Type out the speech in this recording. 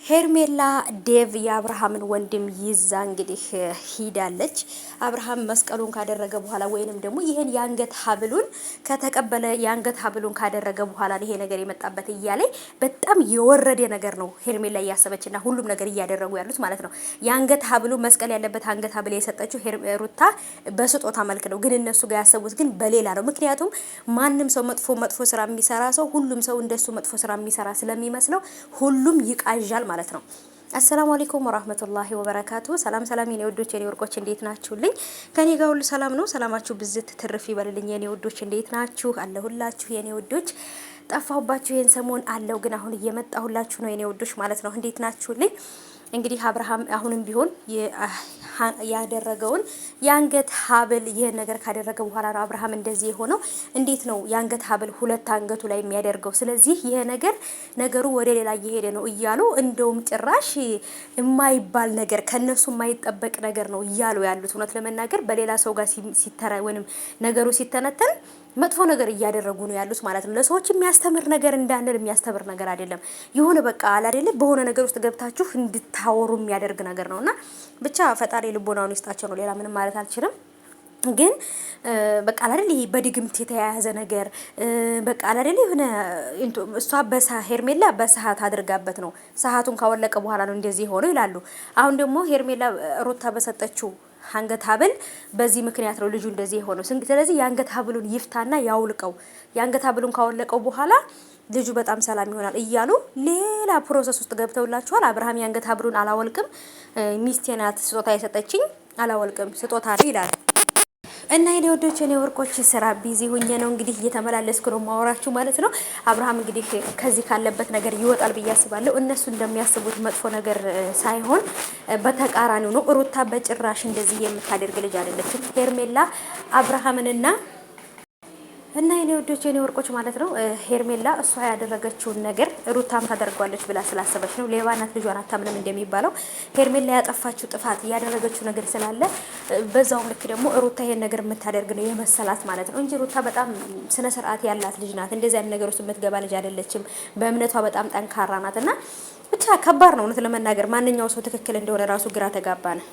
ሄርሜላ ዴቭ የአብርሃምን ወንድም ይዛ እንግዲህ ሂዳለች። አብርሃም መስቀሉን ካደረገ በኋላ ወይንም ደግሞ ይሄን የአንገት ሀብሉን ከተቀበለ የአንገት ሀብሉን ካደረገ በኋላ ይሄ ነገር የመጣበት እያለ በጣም የወረደ ነገር ነው ሄርሜላ እያሰበችና ሁሉም ነገር እያደረጉ ያሉት ማለት ነው። የአንገት ሀብሉ መስቀል ያለበት አንገት ሀብል የሰጠችው ሩታ በስጦታ መልክ ነው፣ ግን እነሱ ጋር ያሰቡት ግን በሌላ ነው። ምክንያቱም ማንም ሰው መጥፎ ስራ የሚሰራ ሰው ሁሉም ሰው እንደሱ መጥፎ ስራ የሚሰራ ስለሚመስለው ሁሉም ይቃዣል ማለት ነው። አሰላሙ አለይኩም ወራህመቱላሂ ወበረካቱ። ሰላም የኔ ወዶች የኔ ወርቆች እንዴት ናችሁልኝ? ከኔ ጋር ሁሉ ሰላም ነው። ሰላማችሁ ብዝት ትርፍ ይበልልኝ የኔ ወዶች። እንዴት ናችሁ? አለሁላችሁ የኔ ወዶች። ጠፋሁባችሁ ይሄን ሰሞን አለው፣ ግን አሁን እየመጣሁላችሁ ነው የኔ ወዶች ማለት ነው። እንዴት ናችሁልኝ? እንግዲህ አብርሃም አሁንም ቢሆን ያደረገውን የአንገት ሀብል ይሄን ነገር ካደረገ በኋላ ነው አብርሃም እንደዚህ የሆነው። እንዴት ነው የአንገት ሀብል ሁለት አንገቱ ላይ የሚያደርገው? ስለዚህ ይሄ ነገሩ ወደ ሌላ እየሄደ ነው እያሉ እንደውም ጭራሽ የማይባል ነገር ከነሱ የማይጠበቅ ነገር ነው እያሉ ያሉት። እውነት ለመናገር በሌላ ሰው ጋር ሲተራ ወይንም ነገሩ ሲተነተን መጥፎ ነገር እያደረጉ ነው ያሉት ማለት ነው። ለሰዎች የሚያስተምር ነገር እንዳንል የሚያስተምር ነገር አይደለም። የሆነ በቃ አላደለ በሆነ ነገር ውስጥ ገብታችሁ እንድታወሩ የሚያደርግ ነገር ነውና ብቻ ፈጣሪ ልቦናውን ይስጣቸው ነው። ሌላ ምንም ማለት አልችልም። ግን በቃ አይደል ይሄ በድግምት የተያያዘ ነገር በቃ አይደል የሆነ እሷ ሄርሜላ በሰዓት አድርጋበት ነው። ሰዓቱን ካወለቀ በኋላ ነው እንደዚህ ሆኖ ይላሉ። አሁን ደግሞ ሄርሜላ ሩታ በሰጠችው አንገት ሀብል በዚህ ምክንያት ነው ልጁ እንደዚህ የሆነው። ስለዚህ የአንገት ሀብሉን ይፍታና ያውልቀው። የአንገት ሀብሉን ካወለቀው በኋላ ልጁ በጣም ሰላም ይሆናል እያሉ ሌላ ፕሮሰስ ውስጥ ገብተውላችኋል። አብርሃም የአንገት ሀብሉን አላወልቅም፣ ሚስቴ ናት ስጦታ የሰጠችኝ አላወልቅም ስጦታ ነው ይላል። እና የኔ ወዶች የኔ ወርቆች ስራ ቢዚ ሆኜ ነው እንግዲህ እየተመላለስኩ ነው ማወራችሁ ማለት ነው። አብርሃም እንግዲህ ከዚህ ካለበት ነገር ይወጣል ብዬ አስባለሁ። እነሱ እንደሚያስቡት መጥፎ ነገር ሳይሆን በተቃራኒው ነው። ሩታ በጭራሽ እንደዚህ የምታደርግ ልጅ አይደለችም። ሄርሜላ አብርሃምንና የኔ ወዶች የኔ ወርቆች ማለት ነው ሄርሜላ እሷ ያደረገችውን ነገር ሩታም ታደርጓለች ብላ ስላሰበች ነው። ሌባ ናት ልጇን አታምንም እንደሚባለው ሄርሜላ ያጠፋችው ጥፋት ያደረገችው ነገር ስላለ በዛውም ልክ ደግሞ ሩታ ይሄን ነገር የምታደርግ ነው የመሰላት ማለት ነው እንጂ ሩታ በጣም ስነ ስርዓት ያላት ልጅ ናት። እንደዚህ አይነት ነገር ውስጥ የምትገባ ልጅ አይደለችም። በእምነቷ በጣም ጠንካራ ናትና ብቻ ከባድ ነው እውነት ለመናገር ማንኛው ሰው ትክክል እንደሆነ ራሱ ግራ ተጋባ ነው።